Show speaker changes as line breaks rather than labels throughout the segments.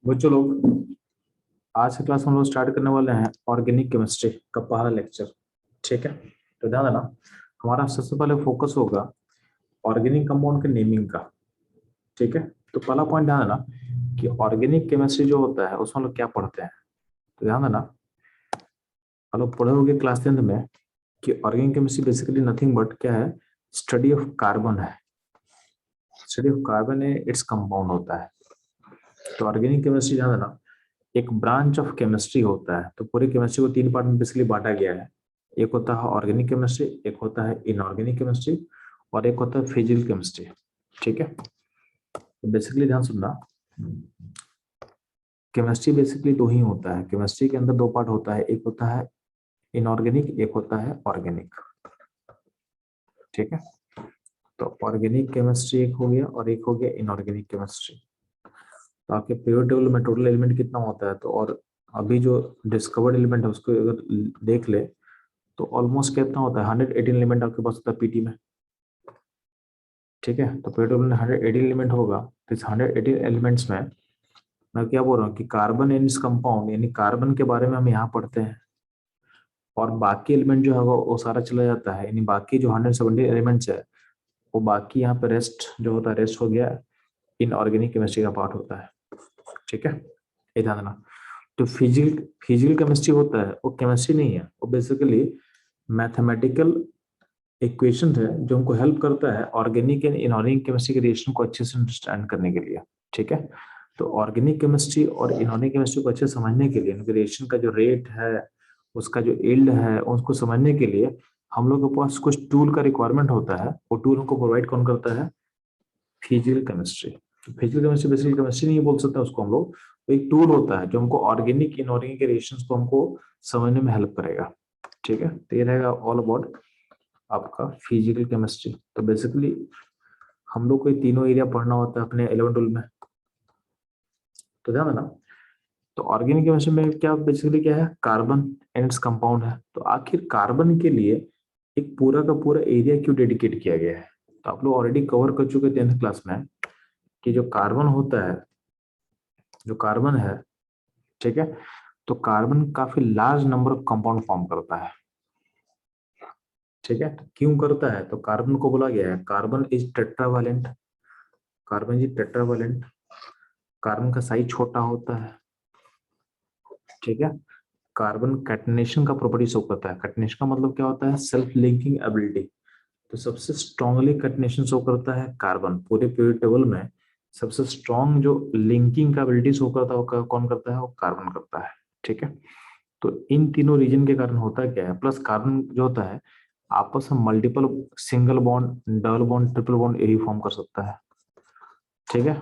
बच्चों लोग, आज की क्लास हम लोग स्टार्ट करने वाले हैं ऑर्गेनिक केमिस्ट्री का पहला लेक्चर। ठीक है, तो ध्यान देना, हमारा सबसे पहले फोकस होगा ऑर्गेनिक कंपाउंड के नेमिंग का। ठीक है, तो पहला पॉइंट ध्यान देना कि ऑर्गेनिक केमिस्ट्री जो होता है उसमें हम लोग क्या पढ़ते हैं। तो ध्यान देना, हम लोग पढ़े होंगे क्लास 10th में कि organic chemistry basically nothing but क्या है, स्टडी ऑफ कार्बन है। स्टडी ऑफ कार्बन है, इट्स कंपाउंड होता है। तो ऑर्गेनिक केमिस्ट्री ध्यान देना एक ब्रांच ऑफ केमिस्ट्री होता है। तो पूरी केमिस्ट्री को तीन पार्ट में बेसिकली बांटा गया है। एक होता है ऑर्गेनिक केमिस्ट्री, एक होता है इनऑर्गेनिक केमिस्ट्री, और एक होता है फिजिकल केमिस्ट्री। ठीक है, तो बेसिकली ध्यान सुनना, केमिस्ट्री बेसिकली दो ही होता है। केमिस्ट्री के अंदर दो पार्ट होता है, एक होता है इनऑर्गेनिक, एक होता है ऑर्गेनिक। ठीक है, तो ऑर्गेनिक केमिस्ट्री एक हो गया और एक हो गया इनऑर्गेनिक केमिस्ट्री। तो आपके पीरियड टेबल में टोटल एलिमेंट कितना होता है, तो और अभी जो डिस्कवर्ड एलिमेंट है उसको अगर देख ले तो ऑलमोस्ट कितना होता है, 118 एलिमेंट आपके पास होता है पीटी में। ठीक है, तो पीरियड टेबल में 118 एलिमेंट होगा। तो इस 118 एलिमेंट्स में मैं क्या बोल रहा हूँ कि कार्बन इन इस कंपाउंड यानी कार्बन के बारे में हम यहाँ पढ़ते हैं, और बाकी एलिमेंट जो है वो सारा चला जाता है, यानी बाकी जो 170 एलिमेंट्स है वो बाकी यहाँ पे रेस्ट जो होता है, रेस्ट हो गया इनऑर्गेनिक केमिस्ट्री का पार्ट होता है। ठीक है, ये ध्यान देना। तो फिजिकल फिजिकल केमिस्ट्री होता है वो केमिस्ट्री नहीं है, वो बेसिकली मैथमेटिकल इक्वेशन है जो हमको हेल्प करता है ऑर्गेनिक एंड इनऑर्गेनिक केमिस्ट्री के रिएक्शन को अच्छे से अंडरस्टैंड करने के लिए। ठीक है, तो ऑर्गेनिक केमिस्ट्री और इनऑर्गेनिक केमिस्ट्री को अच्छे से समझने के लिए, उनके रिएक्शन का जो रेट है, उसका जो यील्ड है, उसको समझने के लिए हम लोग के पास कुछ टूल का रिक्वायरमेंट होता है। वो टूल हमको प्रोवाइड कौन करता है, फिजिकल केमिस्ट्री। तो फिजिकल केमिस्ट्री बेसिकली केमिस्ट्री नहीं बोल सकता उसको हम लोग, तो एक टूल होता है जो हमको ऑर्गेनिक इनऑर्गेनिक के रिएक्शंस को हमको समझने में हेल्प करेगा। ठीक है, तो ये रहेगा ऑल अबाउट आपका फिजिकल केमिस्ट्री। तो बेसिकली हम लोग को ये तीनों एरिया पढ़ना होता है अपने 11 12 में। तो ध्यान देना, तो ऑर्गेनिक केमिस्ट्री में क्या बेसिकली क्या है, कार्बन एंड इट्स कंपाउंड है। तो आखिर कार्बन के लिए एक पूरा का पूरा एरिया क्यों डेडिकेट किया गया है, तो आप लोग ऑलरेडी कवर कर चुके 10th क्लास में कि जो कार्बन होता है, जो कार्बन है, ठीक है, तो कार्बन काफी large number of compound form करता है। ठीक है, तो क्यों करता है, तो कार्बन को बोला गया है carbon is tetravalent. Carbon is tetravalent, carbon का साइज छोटा होता है। ठीक है, कार्बन कैटनेशन का प्रॉपर्टी शो करता है। कैटनेशन का मतलब क्या होता है, सेल्फ लिंकिंग एबिलिटी। तो सबसे स्ट्रांगली कैटनेशन शो करता है कार्बन। पूरे पीरियड टेबल में सबसे स्ट्रांग जो लिंकिंग का एबिलिटी शो करता है वो कौन करता है, वो कार्बन करता है। ठीक है, तो इन तीनों रीजन के कारण होता क्या है, प्लस कार्बन जो होता है आपस में multiple single bond, double bond, triple bond यही फॉर्म कर सकता है। ठीक है,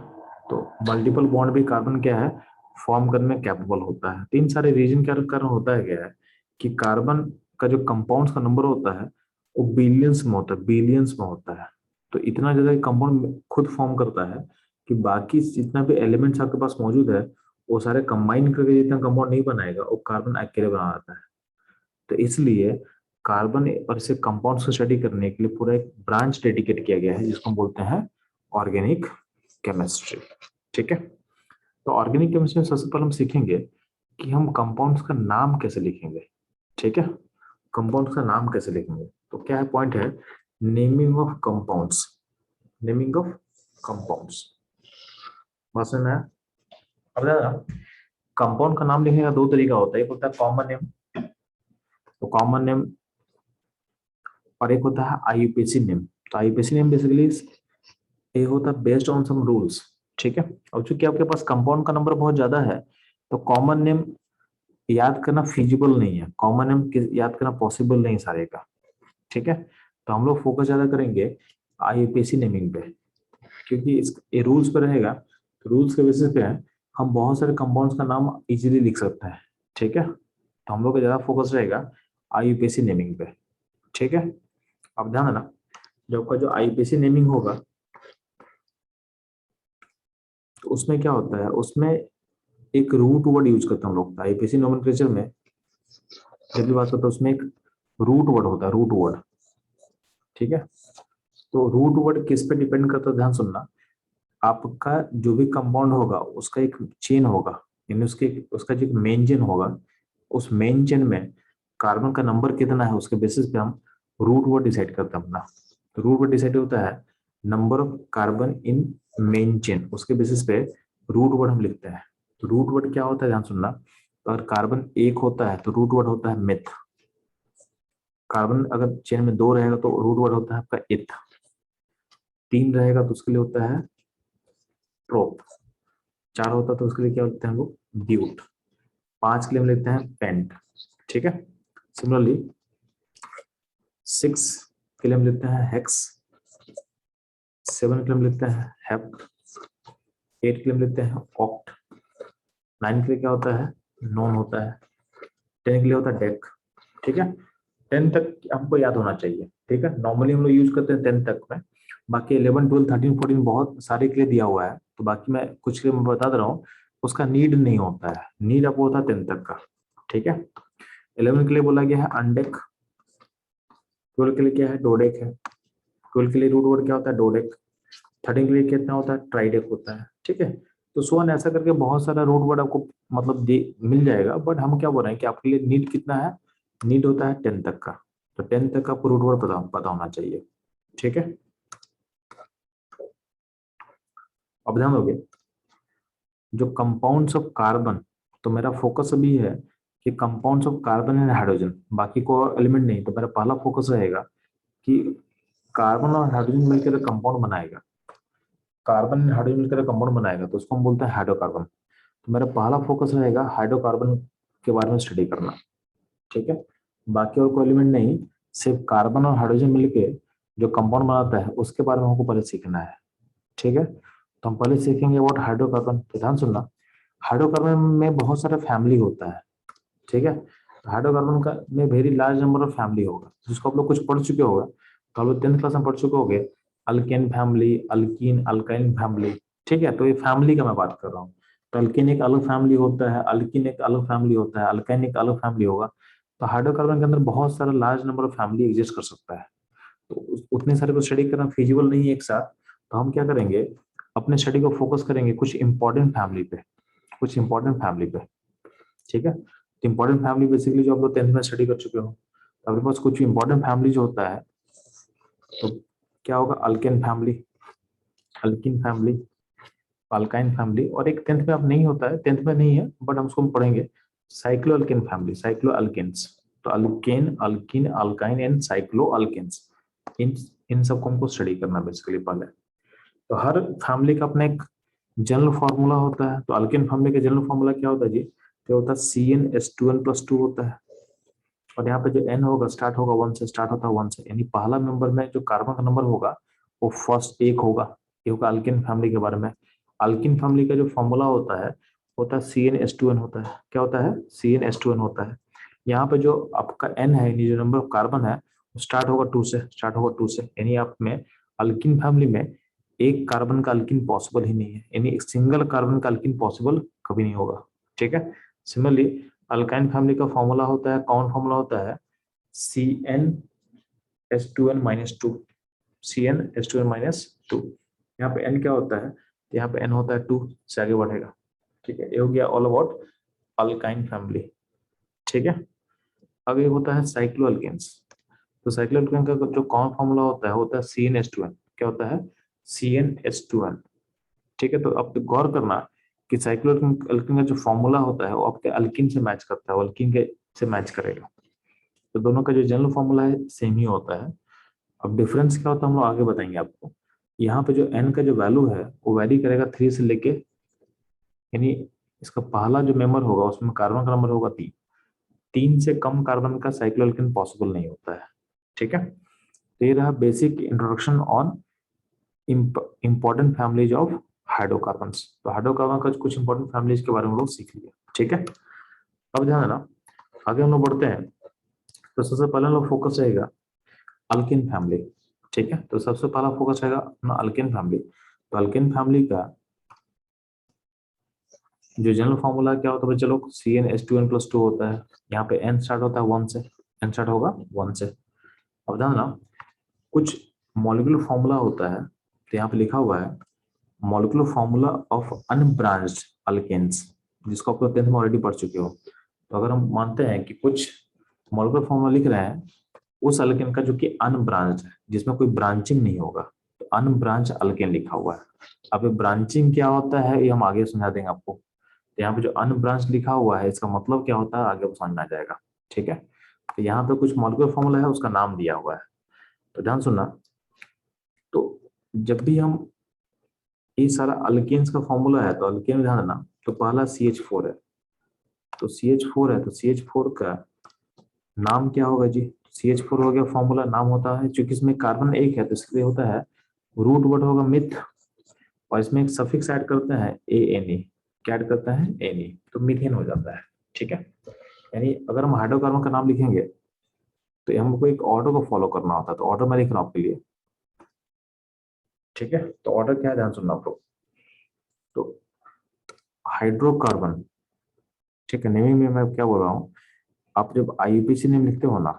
तो मल्टीपल बॉन्ड भी कार्बन क्या है, फॉर्म करने में कैपेबल होता है। तीन सारे रीजन के कारण होता है क्या है कि कार्बन का जो कंपाउंड्स का नंबर होता है वो बिलियंस में होता है, बिलियंस में होता है। तो इतना ज्यादा कंपाउंड खुद फॉर्म करता है कि बाकी जितना भी एलिमेंट्स आपके पास मौजूद है वो सारे कंबाइन करके जितना कंपाउंड नहीं बनाएगा वो कार्बन अकेले बना देता है। तो इसलिए कार्बन और इसे कंपाउंड्स को स्टडी करने के लिए पूरा एक ब्रांच डेडिकेट किया गया है जिसको हम बोलते हैं ऑर्गेनिक केमिस्ट्री। ठीक है, तो ऑर्गेनिक केमिस्ट्री में सबसे पहले हम सीखेंगे कि हम कंपाउंड्स का नाम कैसे लिखेंगे। ठीक है, कंपाउंड्स का नाम कैसे लिखेंगे, तो क्या है पॉइंट है, naming of compounds. Naming of compounds बात समझ में आया? अब कंपाउंड का नाम लिखने का दो तरीका होता है, एक होता है कॉमन नेम, तो कॉमन नेम, और एक होता है आईयूपीएसी नेम। तो आईयूपीएसी नेम बेसिकली ये होता है बेस्ड ऑन सम रूल्स। ठीक है, और चूंकि आपके पास कंपाउंड का नंबर बहुत ज्यादा है तो कॉमन नेम याद करना फिजिबल नहीं है, कॉमन नेम याद करना पॉसिबल नहीं सारे का। ठीक है, तो हम लोग फोकस ज्यादा करेंगे आईयूपीएसी नेमिंग पे, क्योंकि इस ये रूल्स पे रहेगा। तो रूल्स के बेसिस पे हम बहुत सारे कंपाउंड्स का नाम इजीली लिख सकते हैं। ठीक है, तो हम लोग का ज्यादा फोकस रहेगा आईयूपीएसी नेमिंग पे। ठीक है, अब ध्यान देना, जब का जो आईयूपीएसी नेमिंग होगा तो उसमें क्या होता है, उसमें एक रूट वर्ड यूज करते हैं हम लोग आईपीएसी नोमेनक्लेचर में। जब भी बात करते हैं उसमें एक रूट वर्ड होता है, रूट वर्ड। ठीक है, तो रूट वर्ड किस पे डिपेंड करता है, ध्यान सुनना। आपका जो भी कंपाउंड होगा उसका एक चेन होगा, यानी उसका जो मेन चेन होगा, उस मेन चेन में कार्बन का नंबर कितना है उसके बेसिस पे हम रूट वर्ड डिसाइड करते हैं अपना। तो रूट वर्ड डिसाइड होता है number of carbon in main chain, उसके बेसिस पे रूट वर्ड हम लिखते हैं। तो रूट वर्ड क्या होता है ध्यान सुनना, तो अगर कार्बन एक होता है तो रूट वर्ड होता है मिथ। कार्बन अगर चेन में दो रहेगा तो रूट वर्ड होता है आपका इथ। तीन रहेगा तो उसके लिए होता है प्रोप। चार होता है तो उसके लिए क्या होता है हम लोग ब्यूट। पांच के लिए हम लिखते हैं पेंट। ठीक है। सिमिलरली सिक्स के लिए हम लिखते हैं हेक्स। सेवन के लिए हम लिखते हैं हेप। एट के लिए हम लिखते हैं ऑक्ट। नाइन के लिए क्या होता है नॉन होता है। टेन के लिए होता है डेक। ठीक है। टेन तक हमको याद होना चाहिए। ठीक है, नॉर्मली हम लोग यूज करते हैं टेन तक में। बाकी 11 12 13 14 बहुत सारे के लिए दिया हुआ है, तो बाकी मैं कुछ के लिए मैं बता दे रहा हूँ। उसका नीड नहीं होता है, नीड आपको होता है 10 तक का। ठीक है। 11 के लिए बोला गया है अनडेक। 12 के लिए क्या है डोडेक है। 12 के लिए रूट वर्ड क्या होता है डोडेक। 13 के लिए कितना होता है ट्राइडेक होता है। ठीक है। तो सो ऑन ऐसा करके बहुत सारा रूट वर्ड आपको मतलब मिल जाएगा, बट हम क्या बोल रहे हैं कि आपके लिए नीड कितना है, नीड होता है 10 तक का। तो 10 तक का आपको रूट वर्ड पता होना चाहिए। ठीक है। अब ध्यान दोगे जो कंपाउंड्स ऑफ कार्बन, तो मेरा फोकस अभी है कि compounds of carbon and hydrogen, बाकी को एलिमेंट नहीं। तो मेरा पहला फोकस रहेगा कि कार्बन और हाइड्रोजन मिलकर कंपाउंड बनाएगा। कार्बन एंड हाइड्रोजन मिलकर कंपाउंड बनाएगा तो उसको हम बोलते हैं हाइड्रोकार्बन। तो मेरा पहला फोकस रहेगा हाइड्रोकार्बन के बारे में स्टडी करना। ठीक है। बाकी और कोई एलिमेंट नहीं, सिर्फ कार्बन और हाइड्रोजन मिलके जो कंपाउंड बनाता है उसके बारे में हमको पहले सीखना है। ठीक है। तो हम पहले सीखेंगे अबाउट हाइड्रोकार्बन। तो ध्यान सुनना, हाइड्रोकार्बन में बहुत सारा फैमिली होता है। ठीक है। हाइड्रोकार्बन का में very large number of family होगा, जिसको आप लोग कुछ पढ़ चुके होगा। तो आप लोग 10th क्लास में पढ़ चुके होंगे alkane family, alkyne, alkyne family. ठीक है। तो ये फैमिली का मैं बात कर रहा हूँ। तो अल्केन एक अलग फैमिली होता है, अल्कीन एक अलग फैमिली होता है, अल्काइन एक अलग फैमिली होगा। तो हाइड्रोकार्बन के अंदर बहुत सारा large number of family exist कर सकता है। तो उतने सारे को स्टडी करना फिजिबल नहीं है एक साथ। तो हम क्या करेंगे, अपने स्टडी को फोकस करेंगे कुछ इंपॉर्टेंट फैमिली पे, कुछ इंपॉर्टेंट फैमिली पे। ठीक है। तो इंपॉर्टेंट फैमिली बेसिकली जो आप लोग 10th में स्टडी कर चुके हो, तो आपके पास कुछ इंपॉर्टेंट फैमिली जो होता है, तो क्या होगा alkane family, alkene family, alkyne family, और एक 10th में अब नहीं होता है, 10th में नहीं है बट हम उसको पढ़ेंगे cycloalkane family, cycloalkanes. तो alkane, alkene, alkyne and cycloalkanes, इन इन सबको हमको स्टडी करना बेसिकली पहले। तो हर फैमिली का अपना एक जनरल फॉर्मूला होता है। तो अल्केन फैमिली का जनरल फॉर्मूला क्या होता है जी, तो होता है CnH2n+2 होता है। और यहाँ पे जो n होगा स्टार्ट होगा 1 से, स्टार्ट होता है 1 से, यानी पहला नंबर में जो कार्बन का नंबर होगा वो फर्स्ट एक होगा। ये होगा अल्किन फैमिली के बारे में। अल्किन फैमिली का जो फॉर्मूला होता है CnH2n होता है। क्या होता है CnH2n होता है। यहाँ पे जो आपका n है, यानी जो नंबर ऑफ कार्बन है, स्टार्ट होगा 2 से, स्टार्ट होगा 2 से, यानी आप में अल्किन फैमिली में एक कार्बन का अल्किन पॉसिबल ही नहीं है, यानी एक सिंगल कार्बन का अल्किन पॉसिबल कभी नहीं होगा। ठीक है। सिमिलरली अल्काइन फैमिली का फॉर्मूला होता है, कौन फॉर्मूला होता है CnH2n-2, CnH2n-2। यहाँ पे n क्या होता है, यहाँ पे n होता है 2 से आगे बढ़ेगा। ठीक है। ये हो गया ऑल अबाउट अल्काइन फैमिली। ठीक है। अब ये होता है साइक्लोअल्केन्स। तो साइक्लोअल्केन का जो कौन फॉर्मूला होता है CnH2n। क्या होता है CnH2n। ठीक है। तो अब तो गौर करना कि साइक्लोअल्केन का जो फॉर्मूला होता है वो आपके अल्किन से मैच करता है, वो अल्किन के से मैच करेगा। तो दोनों का जो जनरल फॉर्मूला है सेम ही होता है। अब डिफरेंस क्या होता है हम लोग आगे बताएंगे आपको। यहाँ पे जो n का जो वैल्यू है वो वैरी करेगा 3 से लेके, यानी इसका पहला जो मेंबर होगा उसमें कार्बन का नंबर होगा 3। 3 से कम कार्बन का साइक्लोअल्केन पॉसिबल नहीं होता है। ठीक है। तो ये रहा basic introduction on important families of hydrocarbons. तो हाइड्रोकार्बन का कुछ इंपॉर्टेंट फैमिलीज के बारे में लोग सीख लिया। ठीक है। अब ध्यान देना, आगे हम लोग बढ़ते हैं। तो सबसे पहले हम लोग फोकस रहेगा अल्किन फैमिली। ठीक है। तो सबसे पहला फोकस रहेगा अपना अल्किन फैमिली। तो अल्किन फैमिली का जो जनरल फॉर्मूला क्या होता है, चलो CnH2n+2 होता है। यहाँ पे n स्टार्ट होता है 1 से, n स्टार्ट होगा 1 से। अब ध्यान देना कुछ मॉलिक्यूलर फॉर्मूला होता है, तो यहाँ पे लिखा हुआ है molecular formula of unbranched alkanes, जिसको आप 10th में ऑलरेडी पढ़ चुके हो। तो अगर हम मानते हैं कि कुछ मॉलिक्यूलर फॉर्मूला लिख रहे हैं उस अल्केन का जो कि अनब्रांच्ड है, जिसमें कोई ब्रांचिंग नहीं होगा, तो अनब्रांच अल्केन लिखा हुआ है। अब ब्रांचिंग क्या होता है ये हम आगे समझा देंगे आपको। तो यहाँ पे जो अनब्रांच लिखा हुआ है इसका मतलब क्या होता है आगे वो समझ में आ जाएगा। ठीक है, तो यहाँ पे कुछ मॉलिक्यूलर फॉर्मूला है उसका नाम दिया हुआ है, तो ध्यान सुनना। तो जब भी हम ये सारा अल्केन्स का फॉर्मूला है तो अल्केन में ध्यान देना, तो पहला CH4 है, तो CH4 है, तो CH4 का नाम क्या होगा जी? CH4 हो गया फॉर्मूला, नाम होता है, चूंकि इसमें कार्बन एक है तो इसलिए होता है रूट वर्ड होगा मिथ, और इसमें एक सफिक्स ऐड करते हैं ANE, क्या ऐड करते हैं Ane, तो मीथेन हो जाता है। ठीक है, यानी अगर हम हाइड्रोकार्बन का नाम लिखेंगे तो हमको एक ऑर्डर को फॉलो करना होता है, तो ऑर्डर मैं लिख रहा हूं आपके लिए। ठीक है, तो ऑर्डर क्या है ध्यान सुनना आप लोग। तो हाइड्रोकार्बन, ठीक है, नेमिंग में मैं क्या बोल रहा हूँ, आप जब IUPAC नेम लिखते हो ना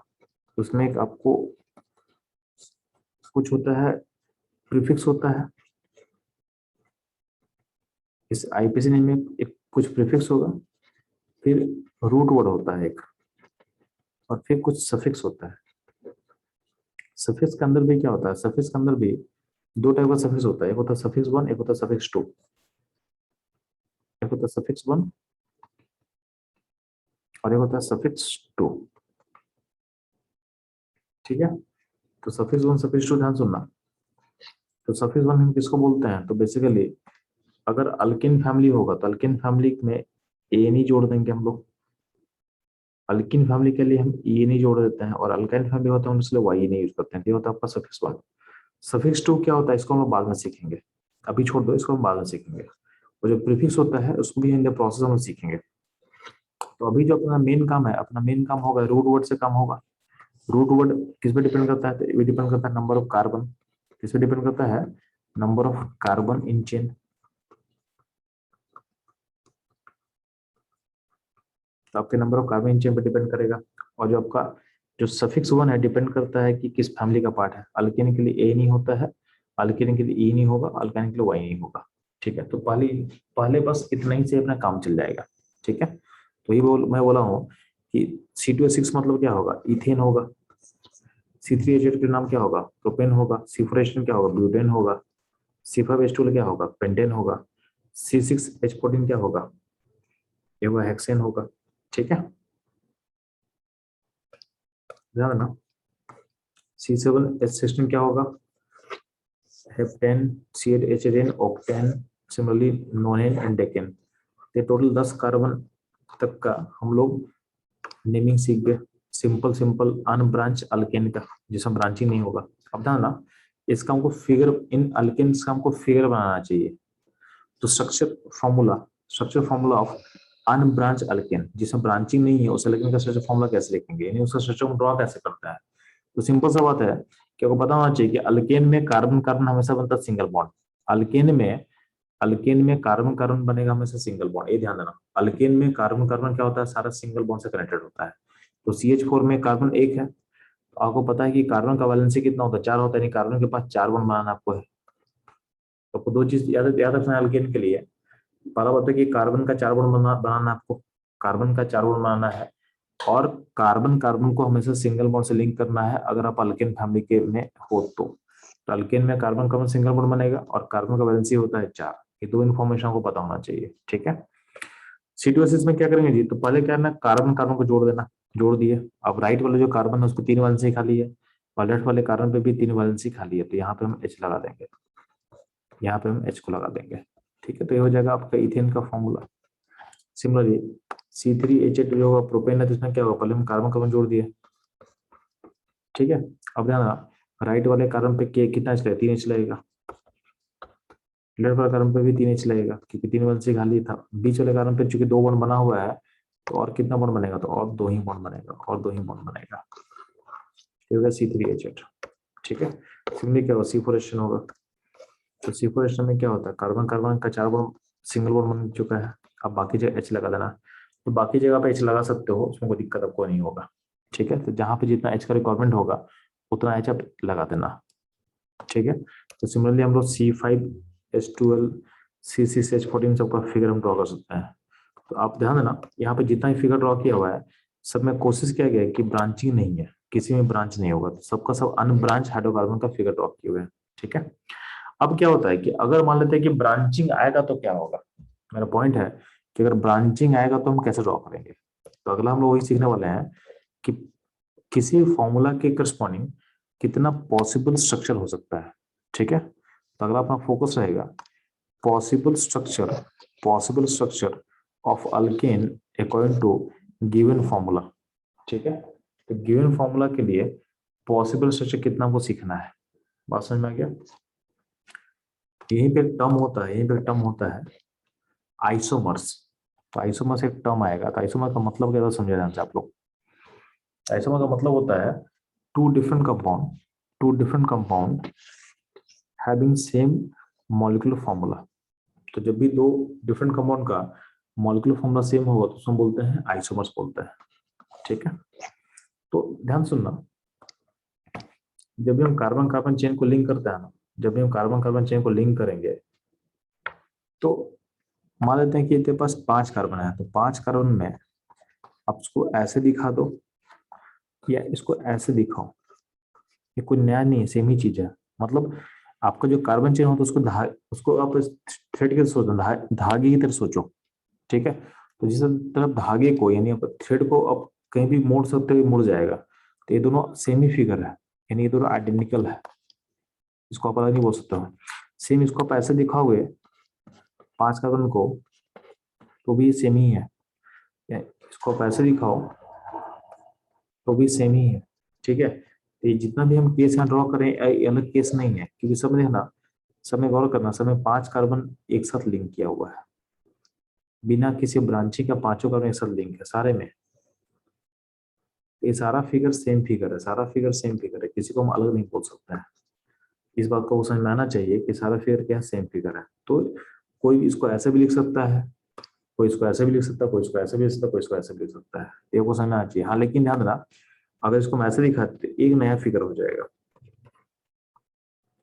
तो उसमें एक आपको कुछ होता है, प्रीफिक्स होता है, इस IUPAC नेम में एक कुछ प्रीफिक्स होगा, फिर रूट वर्ड होता है एक, और फिर कुछ सफिक्स होता है। सफिक्स के अंदर भी क्या होता है, सफिक्स के अंदर भी दो टाइप का सफिक्स होता है, एक होता है सफिक्स 1, एक होता है सफिक्स 2, एक होता है सफिक्स 1 और एक होता है सफिक्स 2। ठीक है, तो सफिक्स 1 सफिक्स 2 ध्यान सुनना। तो सफिक्स 1 हम किसको बोलते हैं, तो बेसिकली अगर अल्किन फैमिली होगा तो अल्किन फैमिली में एनी जोड़ देंगे हम लोग, अल्किन फैमिली के लिए हम ई नहीं जोड़ देते हैं, और अल्काइन फैमिली होता है इसलिए वाई नहीं यूज करते हैं। ये होता है आपका सफिक्स 1। सफिक्स 2 क्या होता है इसको हम लोग बाद में सीखेंगे, अभी छोड़ दो, इसको हम बाद में सीखेंगे। और जो प्रीफिक्स होता है उसको भी इन द प्रोसेस हम सीखेंगे। तो अभी जो अपना मेन काम है, अपना मेन काम होगा रूट वर्ड से काम होगा। रूट वर्ड किस पे डिपेंड करता है, तो ये डिपेंड करता है नंबर ऑफ कार्बन, किस पे डिपेंड करता है, number of carbon in chain. तो आपके number of carbon in chain पे डिपेंड करेगा। और जो आपका जो सफिक्स 1 है डिपेंड करता है कि किस फैमिली का पार्ट है, अल्केन के लिए ए नहीं होता है, अल्केन के लिए ई नहीं होगा, अल्काइन के लिए वाई नहीं होगा। ठीक है, तो पहले पहले बस इतना ही से अपना काम चल जाएगा। ठीक है, तो ये मैं बोला हूँ कि C2H6 मतलब क्या होगा, इथेन होगा। C3H8 का नाम क्या होगा, प्रोपेन होगा। C4H10 क्या होगा, ब्यूटेन होगा। C5H12 क्या होगा, पेंटेन होगा। C6H14 क्या होगा, ये होगा हेक्सेन होगा। ठीक है, ध्यान देना। C7H16 क्या होगा, heptane. C8H18 octane, similarly नोनेन and decane. ये टोटल 10 कार्बन तक का हम लोग नेमिंग सीख गए, सिंपल सिंपल अनब्रांच अल्केन का, जिसमें ब्रांचिंग नहीं होगा। अब ध्यान ना, इसका हमको फिगर, इन अल्केन्स का हमको फिगर बनाना चाहिए। तो structure formula of unbranch alkane, जिसमें ब्रांचिंग नहीं है उस अल्केन का स्ट्रक्चर फॉर्मूला कैसे लिखेंगे, यानी उसका स्ट्रक्चर हम ड्रॉ कैसे करता है। तो सिंपल सा बात है कि आपको पता होना चाहिए कि अल्केन में कार्बन कार्बन हमेशा बनता है सिंगल बॉन्ड। अल्केन में कार्बन कार्बन बनेगा हमेशा सिंगल बॉन्ड, ये ध्यान देना। अल्केन में कार्बन कार्बन क्या होता है, सारा सिंगल बॉन्ड से कनेक्टेड होता है। तो CH4 में कार्बन एक है, तो आपको पता है कि कार्बन का वैलेंसी कितना होता है, 4 होता है, यानी कार्बन के पास 4 बॉन्ड बनाना आपको है। तो आपको दो चीज याद रखना है अल्केन के लिए। पहला बात है कि कार्बन का 4 बॉन्ड बनाना है आपको, कार्बन का 4 बॉन्ड बनाना है, और कार्बन कार्बन को हमेशा सिंगल बॉन्ड से लिंक करना है अगर आप अल्केन फैमिली के में हो तो अल्केन में कार्बन कार्बन सिंगल बॉन्ड बनेगा और कार्बन का वैलेंसी होता है 4। ये दो इन्फॉर्मेशन को पता होना चाहिए। ठीक है, C2H6 में क्या करेंगे जी, तो पहले क्या करना, कार्बन कार्बन को जोड़ देना, जोड़ दिए। अब राइट वाले जो कार्बन है उसको 3 वैलेंसी खाली है, और लेफ्ट वाले कार्बन पे भी 3 वैलेंसी खाली है, तो यहाँ पे हम H लगा देंगे, यहाँ पे हम H को लगा देंगे। ठीक है, तो ये हो जाएगा आपका इथेन का फॉर्मूला। सिमिलरली C3H8 जो होगा प्रोपेन है, तो इसमें क्या होगा, पहले हम कार्बन कार्बन जोड़ दिए। ठीक है, अब ध्यान रखना, राइट वाले कार्बन पे कितना H लगेगा, 3 H लगेगा। लेफ्ट वाले कार्बन पे भी 3 H लगेगा क्योंकि 3 वैलेंसी खाली था। बीच वाले कार्बन पे चूंकि 2 बॉन्ड बना हुआ है, तो और कितना बॉन्ड बनेगा, तो और 2 ही बॉन्ड बनेगा, और 2 ही बॉन्ड बनेगा। ये होगा C3H8। ठीक है, सिमिलरली क्या होगा, C4H10 होगा। तो C4H10 में क्या होता है, कार्बन कार्बन का 4 बॉन्ड सिंगल बॉन्ड बन चुका है। अब बाकी जगह H लगा देना, तो बाकी जगह पे H लगा सकते हो, उसमें कोई दिक्कत आपको नहीं होगा। ठीक है, तो जहां पे जितना H का रिक्वायरमेंट होगा उतना H आप लगा देना। ठीक है, तो सिमिलरली हम लोग H2L CCCH14 सबका फिगर हम ड्रॉ कर सकते हैं। तो आप ध्यान देना, यहाँ पे जितना भी फिगर ड्रॉ किया हुआ है सब में कोशिश किया गया है कि ब्रांचिंग नहीं है, किसी में ब्रांच नहीं होगा, तो सबका सब अनब्रांच हाइड्रोकार्बन का फिगर ड्रॉ किए हुए हैं। ठीक है, अब क्या होता है कि अगर मान लेते हैं कि ब्रांचिंग आएगा तो क्या होगा। मेरा पॉइंट है कि अगर ब्रांचिंग आएगा तो हम कैसे ड्रॉ करेंगे। तो अगला हम लोग वही सीखने वाले हैं कि किसी फॉर्मूला के करस्पॉन्डिंग कितना पॉसिबल स्ट्रक्चर हो सकता है। ठीक है, तो अगला अपना फोकस रहेगा possible structure of alkane according to given formula. ठीक है, तो गिवन फॉर्मूला के लिए पॉसिबल स्ट्रक्चर कितना हमको सीखना है, बात समझ में आ गया। यहीं पे एक टर्म होता है आइसोमर्स। तो आइसोमर्स एक टर्म आएगा, तो आइसोमर का मतलब क्या था समझे ध्यान से आप लोग। आइसोमर का मतलब होता है two different compound having same molecular formula. तो जब भी दो डिफरेंट कंपाउंड का मॉलिक्यूलर फॉर्मूला सेम होगा तो उसको बोलते हैं आइसोमर्स बोलते हैं। ठीक है, तो ध्यान सुनना, जब भी हम कार्बन कार्बन चेन को लिंक करते हैं ना, जब भी हम कार्बन कार्बन चेन को लिंक करेंगे तो मान लेते हैं कि तेरे पास 5 कार्बन है, तो 5 कार्बन में आप इसको ऐसे दिखा दो या इसको ऐसे दिखाओ, ये कोई नया नहीं है, सेम ही चीज है। मतलब आपका जो कार्बन चेन होता है उसको आप थ्रेड के सोचो, धागे की तरह सोचो। ठीक है, तो जिस तरफ धागे को यानी थ्रेड को आप कहीं भी मोड़ सकते हो, मुड़ जाएगा। तो ये दोनों सेम ही फिगर है, यानी ये दोनों आइडेंटिकल है, इसको आप अलग नहीं बोल सकते हो। सेम इसको आप ऐसे दिखाओगे 5 कार्बन को तो भी सेम ही है, या इसको आप ऐसे दिखाओ तो भी सेम ही है। ठीक है, तो ये जितना भी हम केस यहाँ ड्रॉ करें ये अलग केस नहीं है, क्योंकि सब में ना, सब में गौर करना, सब में 5 कार्बन एक साथ लिंक किया हुआ है, बिना किसी ब्रांचिंग का 5 कार्बन एक साथ लिंक है सारे में। ये सारा फिगर सेम फिगर है, किसी को हम अलग नहीं बोल सकते हैं। इस बात को समझ में आना चाहिए कि सारा फिगर क्या है, सेम फिगर है। तो कोई इसको ऐसे भी लिख सकता है, कोई इसको ऐसे भी लिख सकता है, कोई इसको ऐसे भी लिख सकता है, कोई इसको ऐसे भी लिख सकता है, ये को समझ में आना चाहिए। हाँ, लेकिन ध्यान देना, अगर इसको हम ऐसे लिखा तो एक नया फिगर हो जाएगा,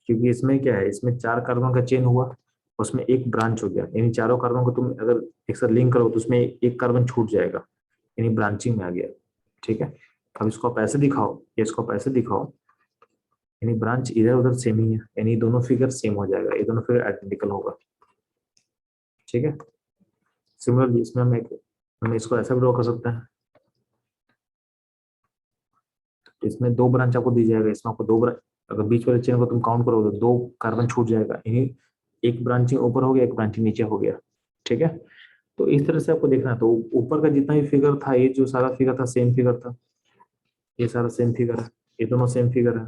क्योंकि इसमें क्या है, इसमें 4 कार्बन का चेन हुआ, उसमें एक ब्रांच हो गया, यानी चारों कार्बन को तुम अगर एक साथ लिंक करो तो उसमें एक कार्बन छूट जाएगा, यानी ब्रांचिंग में आ गया। ठीक है, अब इसको आप ऐसे दिखाओ या इसको आप ऐसे दिखाओ, यानी ब्रांच इधर उधर सेम ही है, यानी दोनों फिगर सेम हो जाएगा, ये दोनों फिगर आइडेंटिकल होगा। ठीक है, सिमिलरली इसमें हम इसको ऐसा भी ड्रॉ कर सकते हैं, इसमें 2 ब्रांच आपको दी जाएगा, इसमें आपको 2 ब्रांच, अगर बीच वाले चेन को तुम काउंट करोगे तो 2 कार्बन छूट जाएगा, यानी एक ब्रांचिंग ऊपर हो गया, एक ब्रांचिंग नीचे हो गया। ठीक है, तो इस तरह से आपको देखना है। तो ऊपर का जितना भी फिगर था, ये जो सारा फिगर था सेम फिगर था, ये सारा सेम फिगर है, ये दोनों सेम फिगर है,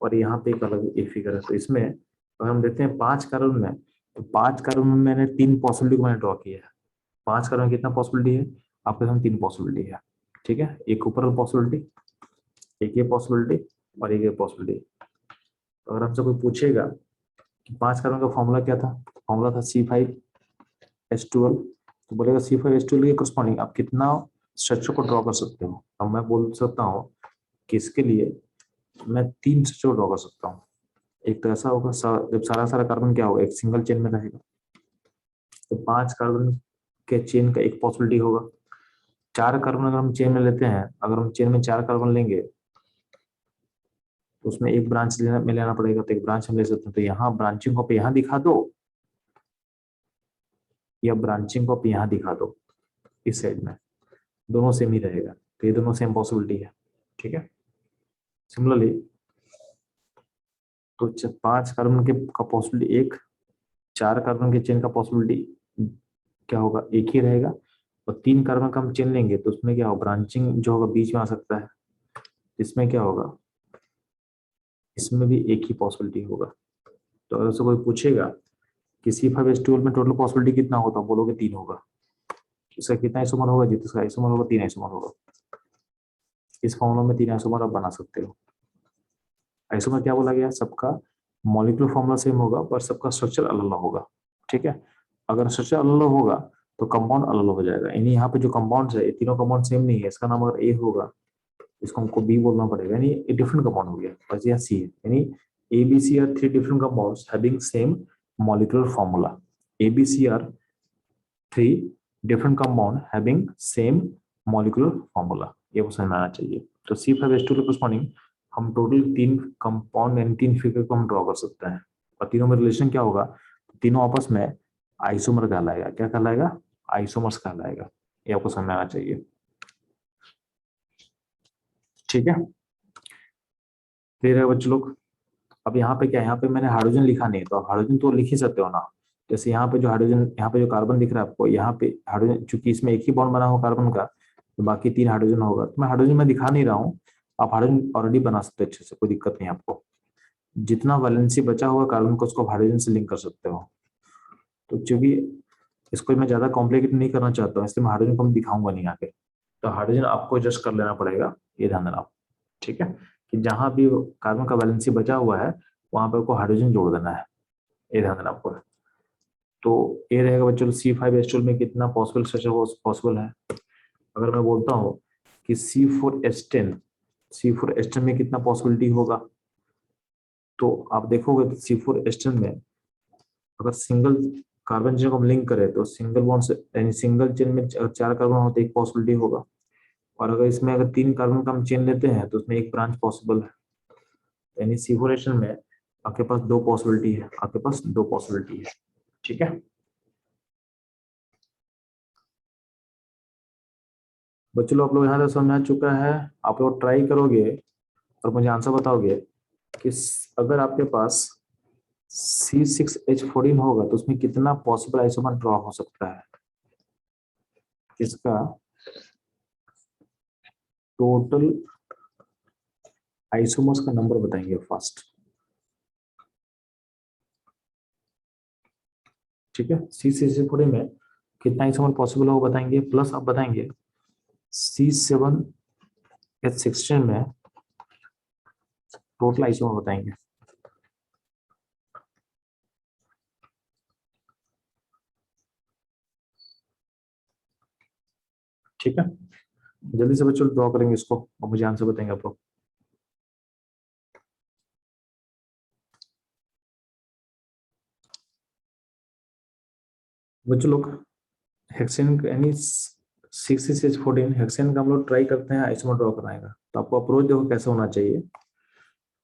और यहाँ पे एक अलग एक फिगर है। तो इसमें अगर हम देखते हैं 5 कार्बन में, तो 5 कार्बन में मैंने 3 पॉसिबिलिटी को मैंने ड्रॉ किया है। 5 कार्बन में कितना पॉसिबिलिटी है आपके सामने, 3 पॉसिबिलिटी है। ठीक है, एक ऊपर पॉसिबिलिटी, एक ये पॉसिबिलिटी, और एक ये पॉसिबिलिटी। तो अगर हमसे कोई पूछेगा कि 5 कार्बन का फॉर्मूला क्या था, फॉर्मूला था C5H12, तो बोलेगा C5H12 के करस्पॉन्डिंग आप कितना स्ट्रक्चर को ड्रॉ कर सकते हो। अब मैं बोल सकता हूँ कि इसके लिए मैं 3 स्ट्रक्चर ड्रॉ कर सकता हूँ। एक तो ऐसा होगा जब सारा सारा कार्बन क्या होगा, एक सिंगल चेन में रहेगा, तो 5 कार्बन के चेन का एक पॉसिबिलिटी होगा। 4 कार्बन अगर हम चेन में लेते हैं, अगर हम चेन में 4 कार्बन लेंगे तो उसमें एक ब्रांच लेना पड़ेगा, तो एक ब्रांच हम ले सकते हैं। तो यहाँ ब्रांचिंग को आप यहाँ दिखा दो या ब्रांचिंग को आप यहाँ दिखा दो, इस साइड में दोनों सेम ही रहेगा, तो ये दोनों सेम पॉसिबिलिटी है। ठीक है, सिमिलरली तो 5 कार्बन के का पॉसिबिलिटी एक, 4 कार्बन के चेन का पॉसिबिलिटी क्या होगा, एक ही रहेगा, और 3 कार्बन का हम चेन लेंगे तो उसमें क्या होगा, ब्रांचिंग जो होगा बीच में आ सकता है। इसमें क्या होगा, इसमें भी एक ही पॉसिबिलिटी होगा। तो अगर उससे कोई पूछेगा कि C5H12 में टोटल पॉसिबिलिटी कितना होता, बोलोगे 3 होगा। इसका कितना आइसोमर होगा, जिसका आइसोमर होगा 3 आइसोमर होगा। इस फॉर्मूला में 3 आइसोमर आप बना सकते हो। आइसोमर क्या बोला गया, सबका मॉलिक्यूलर फॉर्मूला सेम होगा पर सबका स्ट्रक्चर अलग अलग होगा। ठीक है, अगर स्ट्रक्चर अलग अलग होगा तो कंपाउंड अलग अलग हो जाएगा, यानी यहाँ पे जो कंपाउंड्स है, ये तीनों कंपाउंड सेम नहीं है, इसका नाम अगर ए होगा इसको हमको बी बोलना पड़ेगा, यानी ये डिफरेंट कंपाउंड हो गया, बस यहाँ सी है, यानी A B C are 3 different compounds having same molecular formula. ABC are three different compound having same molecular formula. ये वो समझ में आना चाहिए. तो C5H12 के corresponding हम टोटल 3 कंपाउंड एंड 3 फिगर को हम ड्रॉ कर सकते हैं, और तीनों में रिलेशन क्या होगा, तीनों आपस में आइसोमर कहलाएगा. क्या कहलाएगा? आइसोमर्स कहलाएगा. ये आपको समझ में आना चाहिए. ठीक है, क्लियर है बच्चों लोग? अब यहाँ पे क्या है, यहाँ पे मैंने हाइड्रोजन लिखा नहीं, तो हाइड्रोजन तो लिख ही सकते हो ना. जैसे यहाँ पे जो हाइड्रोजन, यहाँ पे जो कार्बन दिख रहा है आपको, यहाँ पे हाइड्रोजन, चूंकि इसमें एक ही बॉन्ड बना हो कार्बन का, तो बाकी 3 हाइड्रोजन होगा. तो मैं हाइड्रोजन में दिखा नहीं रहा हूँ, आप हाइड्रोजन ऑलरेडी बना सकते हो अच्छे से, कोई दिक्कत नहीं आपको. जितना वैलेंसी बचा हुआ कार्बन को, उसको हाइड्रोजन से लिंक कर सकते हो. तो चूंकि इसको मैं ज्यादा कॉम्प्लिकेट नहीं करना चाहता हूँ, इसलिए मैं हाइड्रोजन को मैं दिखाऊंगा नहीं आगे. तो हाइड्रोजन आपको एडजस्ट कर लेना पड़ेगा, ये ध्यान देना आप. ठीक है, कि जहां भी कार्बन का वैलेंसी बचा हुआ है, वहां पर आपको हाइड्रोजन जोड़ देना है, ये ध्यान देना आपको. तो ये रहेगा बच्चों C5H12 में कितना पॉसिबल स्ट्रक्चर पॉसिबल है. अगर मैं बोलता हूँ कि C4H10 में कितना पॉसिबिलिटी होगा, तो आप देखोगे तो C4H10 में अगर सिंगल कार्बन चेन को हम लिंक करें, तो सिंगल बॉन्ड से, यानी सिंगल चेन में 4 कार्बन हो तो एक पॉसिबिलिटी होगा. और अगर इसमें अगर 3 कार्बन का हम चेन लेते हैं, तो उसमें एक ब्रांच पॉसिबल है. यानी C4H10 में आपके पास 2 पॉसिबिलिटी है, आपके पास 2 पॉसिबिलिटी है. ठीक है बच्चों लोग, आप लोग यहाँ तक समझ आ चुका है. आप लोग ट्राई करोगे और मुझे आंसर बताओगे कि अगर आपके पास C6H14 होगा, तो उसमें कितना पॉसिबल आइसोमर ड्रॉ हो सकता है. इसका टोटल आइसोमर्स का नंबर बताएंगे फास्ट. ठीक है, C6H14 में कितना आइसोमर पॉसिबल होगा बताएंगे, प्लस आप बताएंगे C7H16 में टोटल आइसोमर बताएंगे. ठीक है, जल्दी से बच्चों ड्रॉ करेंगे इसको और मुझे आंसर बताएंगे आप लोग. बच्चों लोग हेक्सेन यानी C6H14 हेक्सेन का हम लोग ट्राई करते हैं आइसोमर ड्रॉ कराने का. तो आपको अप्रोच देखो कैसे होना चाहिए.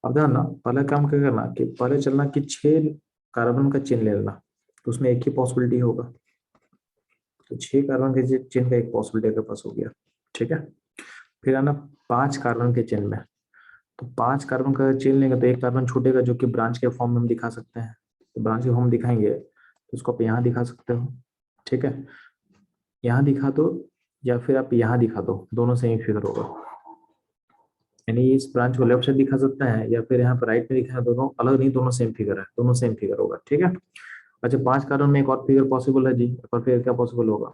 अब ध्यान ना, पहला काम क्या करना कि पहले चलना कि 6 कार्बन का चेन ले लेना, तो उसमें एक ही पॉसिबिलिटी होगा. तो 6 कार्बन के चेन का एक पॉसिबिलिटी के पास हो गया. ठीक है, फिर आना 5 कार्बन के चेन में. तो 5 कार्बन का चेन लेंगे तो एक कार्बन छूटेगा, जो कि ब्रांच के फॉर्म में हम दिखा सकते हैं. तो ब्रांच के फॉर्म दिखाएंगे तो उसको आप यहाँ दिखा सकते हो. ठीक है, यहाँ दिखा दो या फिर आप यहाँ दिखा दो, दोनों सेम फिगर होगा. यानी इस ब्रांच को लेफ्ट साइड दिखा सकते हैं या फिर यहाँ पर राइट में दिखा है, दोनों अलग नहीं, दोनों सेम फिगर है, दोनों सेम फिगर होगा. ठीक है, अच्छा 5 कार्बन में एक और फिगर पॉसिबल है जी. एक और फिगर क्या पॉसिबल होगा,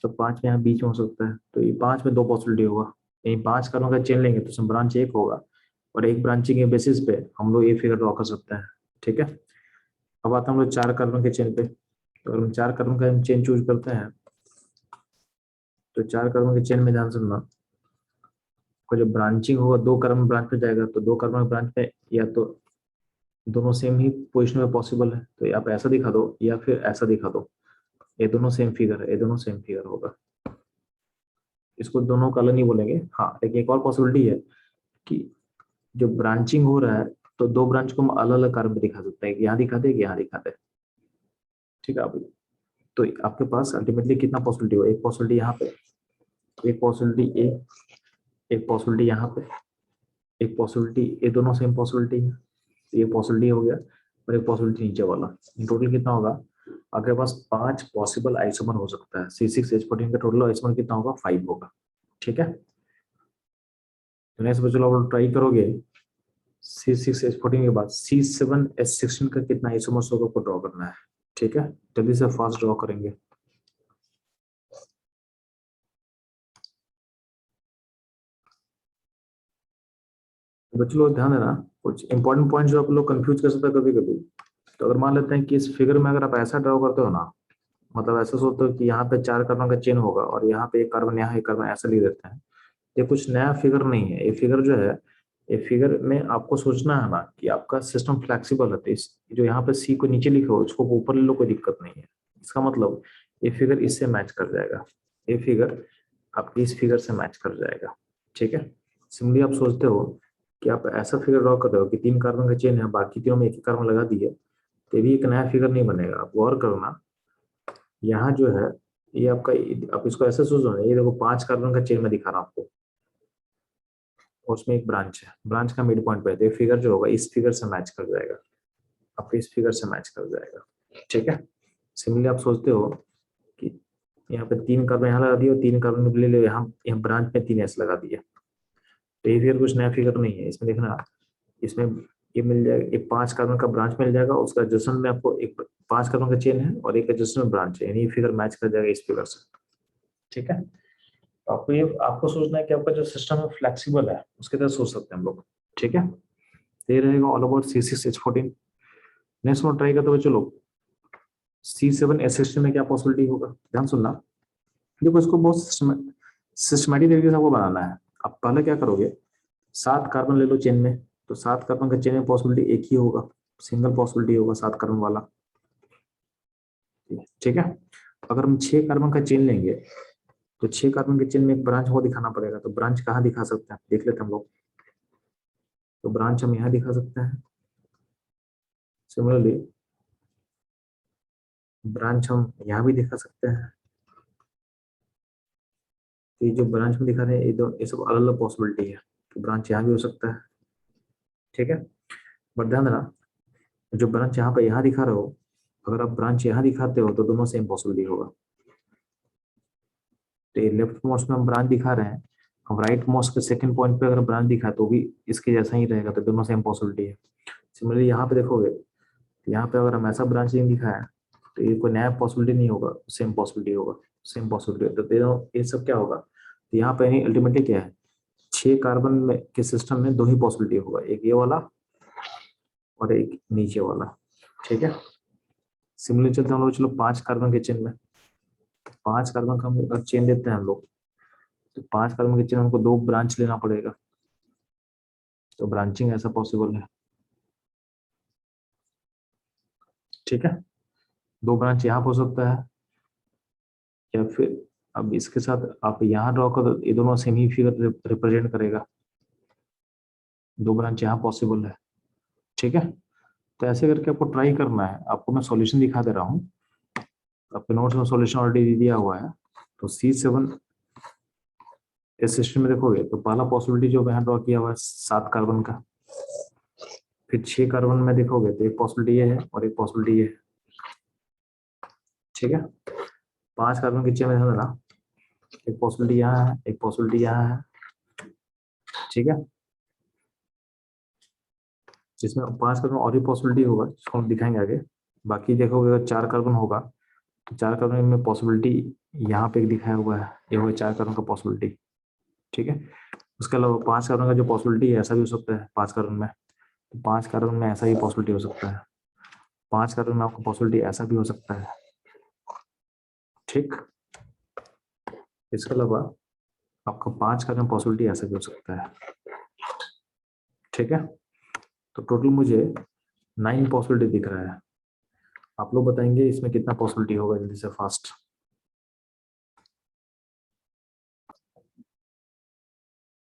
तो 5 में यहाँ बीच में हो सकता है. तो ये 5 में 2 पॉसिबिलिटी होगा. यही 5 कार्बन का चेन लेंगे तो उसमें ब्रांच एक होगा, और एक ब्रांचिंग के बेसिस पे हम लोग ये फिगर ड्रॉ कर सकते हैं. ठीक है, अब आता हम लोग 4 कार्बन के चेन पे. तो अगर हम 4 कार्बन का हम चेन चूज करते हैं, तो 4 कार्बन के चेन में ध्यान सुनना, को जो ब्रांचिंग होगा 2 कार्बन ब्रांच में जाएगा, तो 2 कार्बन ब्रांच में या तो दोनों सेम ही पोजिशन में पॉसिबल है, तो आप ऐसा दिखा दो या फिर ऐसा दिखा दो. ये दोनों सेम फिगर है, ये दोनों सेम फिगर होगा. इसको दोनों का अलग नहीं बोलेंगे. हाँ, लेकिन एक और पॉसिबिलिटी है कि जो ब्रांचिंग हो रहा है, तो 2 ब्रांच को हम अलग अलग कार्बन दिखा सकते हैं, यहाँ दिखाते हैं, यहाँ दिखाते हैं. ठीक है, अभी तो आपके पास अल्टीमेटली कितना पॉसिबिलिटी हो, एक पॉसिबिलिटी यहाँ पे, एक पॉसिबिलिटी एक पॉसिबिलिटी यहाँ पे, एक पॉसिबिलिटी, ये दोनों सेम पॉसिबिलिटी है. ये पॉसिबिलिटी हो गया, और एक पॉसिबिलिटी नीचे वाला. इन टोटल कितना होगा, आपके पास 5 पॉसिबल आइसोमर हो सकता है. C6H14 का टोटल आइसोमर कितना होगा, 5 होगा. ठीक है, तो नेक्स्ट बच्चों आप ट्राई करोगे C6H14 के बाद C7H16 का कितना आइसोमर्स होगा को ड्रॉ करना है. ठीक है, जल्दी से फास्ट ड्रॉ करेंगे. बच्चों लोग ध्यान देना, कुछ इंपॉर्टेंट पॉइंट जो आप लोग कंफ्यूज कर सकते हैं कभी कभी. तो अगर मान लेते हैं कि इस फिगर में अगर आप ऐसा ड्रॉ करते हो ना, मतलब ऐसा सोचते हो कि यहाँ पे 4 कार्बन का चेन होगा और यहाँ पे एक कार्बन, यहाँ एक कार्बन, ऐसा लिख देते हैं. ये कुछ नया फिगर नहीं है. ये फिगर जो है ये फिगर में आपको सोचना है ना कि आपका सिस्टम फ्लेक्सिबल है, तो इस जो यहाँ पे सी को नीचे लिखो उसको ऊपर ले लो, कोई दिक्कत नहीं है। इसका मतलब ये फिगर इससे मैच कर जाएगा, ये फिगर आपकी इस फिगर से मैच कर जाएगा। ठीक है, सिंपली आप सोचते हो कि आप ऐसा फिगर ड्रॉ कर रहे हो कि 3 कार्बन का चेन है, बाकी तीनों में एक ही कार्बन लगा दिए, तो भी एक नया फिगर नहीं बनेगा। आप गौर करना, यहाँ जो है ये आपका, आप इसको ऐसे सोचो ना, ये देखो 5 कार्बन का चेन में दिखा रहा हूं आपको, और उसमें एक ब्रांच है, ब्रांच का मिड पॉइंट पे है, तो ये फिगर जो होगा इस फिगर से मैच कर जाएगा, आपके इस फिगर से मैच कर जाएगा। ठीक है, सिमिलरली आप सोचते हो कि यहाँ पे 3 कार्बन यहाँ लगा दिए और 3 कार्बन ले लो यहाँ ब्रांच में 3 एस लगा दिए, तो ये फिगर कुछ नया फिगर नहीं है। इसमें देखना, इसमें ये मिल जाएगा, एक 5 कार्बन का ब्रांच मिल जाएगा, उसका एडजस्टमेंट में आपको एक 5 कार्बन का चेन है और एक एडजस्टमेंट ब्रांच है, यानी ये फिगर मैच कर जाएगा इस फिगर से। ठीक है, तो आपको ये आपको सोचना है कि आपका जो सिस्टम है फ्लेक्सिबल है, उसके तरह सोच सकते हैं हम लोग। ठीक है, तो ये रहेगा all about C6H14। Next one try करते हुए चलो, C7H16 में क्या पॉसिबिलिटी होगा, ध्यान सुनना। देखो इसको बहुत सिस्टमैटिक तरीके से आपको बनाना है। आप पहले क्या करोगे, 7 कार्बन ले लो चेन में, तो 7 कार्बन का चेन में पॉसिबिलिटी एक ही होगा, सिंगल पॉसिबिलिटी होगा 7 कार्बन वाला। ठीक है, अगर हम 6 कार्बन का चेन लेंगे तो 6 कार्बन के चेन में एक ब्रांच को दिखाना पड़ेगा, तो ब्रांच कहाँ दिखा सकते हैं देख लेते हैं हम लोग। तो ब्रांच हम यहाँ दिखा सकते हैं, सिमिलरली ब्रांच हम यहाँ भी दिखा सकते हैं। ये जो ब्रांच में दिखा रहे हैं ये सब अलग अलग पॉसिबिलिटी है, तो ब्रांच यहाँ भी हो सकता है। ठीक है, बट ध्यान देना, जो ब्रांच यहाँ पे यहाँ दिखा रहे हो, अगर आप ब्रांच यहाँ दिखाते हो तो दोनों सेम पॉसिबिलिटी होगा। तो ये लेफ्ट मोस्ट में हम ब्रांच दिखा रहे हैं, हम राइट मोस्ट के सेकंड पॉइंट पे अगर ब्रांच दिखा तो भी इसके जैसा ही रहेगा, तो दोनों सेम पॉसिबिलिटी है। सिमिलरली यहाँ पे देखोगे, यहाँ पे अगर हम ऐसा ब्रांच नहीं दिखाया तो ये कोई नया पॉसिबिलिटी नहीं होगा, सेम पॉसिबिलिटी होगा, सेम पॉसिबिलिटी। तो दोनों ये सब क्या होगा, तो यहाँ पे अल्टीमेटली क्या है, 6 कार्बन में के सिस्टम में 2 ही पॉसिबिलिटी होगा, एक ये वाला और एक नीचे वाला। ठीक है, सिमिलरली चलते हैं हम लोग, चलो 5 कार्बन के चेन में, 5 कार्बन का हम चेन देते हैं हम लोग, तो 5 कार्बन के चेन हमको 2 ब्रांच लेना पड़ेगा, तो ब्रांचिंग ऐसा पॉसिबल है। ठीक है, 2 ब्रांच यहाँ हो सकता है, या फिर अब इसके साथ आप यहाँ ड्रॉ कर, ये दोनों सेम ही फिगर रिप्रेजेंट करेगा, 2 ब्रांच यहाँ पॉसिबल है। ठीक है, तो ऐसे करके आपको ट्राई करना है। आपको मैं सॉल्यूशन दिखा दे रहा हूँ, आपके नोट्स में सॉल्यूशन ऑलरेडी दिया हुआ है। तो C7 इस सिस्टम में देखोगे तो पहला पॉसिबिलिटी जो यहाँ ड्रॉ किया हुआ है 7 कार्बन का, फिर 6 कार्बन में देखोगे तो एक पॉसिबिलिटी ये है और एक पॉसिबिलिटी ये है। ठीक है, 5 कार्बन के चेन में ध्यान देना, एक पॉसिबिलिटी यहाँ है, एक पॉसिबिलिटी यहाँ है। ठीक है, जिसमें 5 कार्बन और भी पॉसिबिलिटी होगा जिसको हम दिखाएंगे आगे। बाकी देखोगे अगर 4 कार्बन होगा तो 4 कार्बन में पॉसिबिलिटी यहाँ पे दिखाया हुआ है, ये होगा 4 कार्बन का पॉसिबिलिटी। ठीक है, उसके अलावा 5 कार्बन का जो पॉसिबिलिटी है ऐसा भी हो सकता है 5 कार्बन में, तो 5 कार्बन में ऐसा ही पॉसिबिलिटी हो सकता है, 5 कार्बन में आपको पॉसिबिलिटी ऐसा भी हो सकता है। ठीक, इसके अलावा आपका 5 कार्बन पॉसिबिलिटी ऐसा भी हो सकता है। ठीक है, तो टोटल मुझे 9 पॉसिबिलिटी दिख रहा है। आप लोग बताएंगे इसमें कितना पॉसिबिलिटी होगा, जल्दी से फास्ट।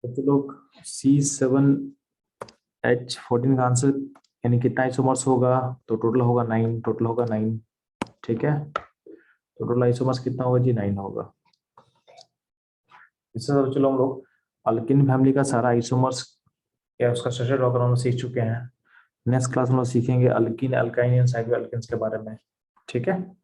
तो लोग C7H14 का आंसर यानी कितना आइसोमर्स होगा, तो टोटल होगा 9, टोटल होगा 9। ठीक है, टोटल आइसोमर्स कितना होगा जी, 9 होगा। इससे चलो हम लोग अल्किन फैमिली का सारा आइसोमर्स या उसका स्ट्रक्चर ड्रॉ करना सीख चुके हैं। नेक्स्ट क्लास में सीखेंगे alkene, alkyne and cycloalkenes के बारे में। ठीक है।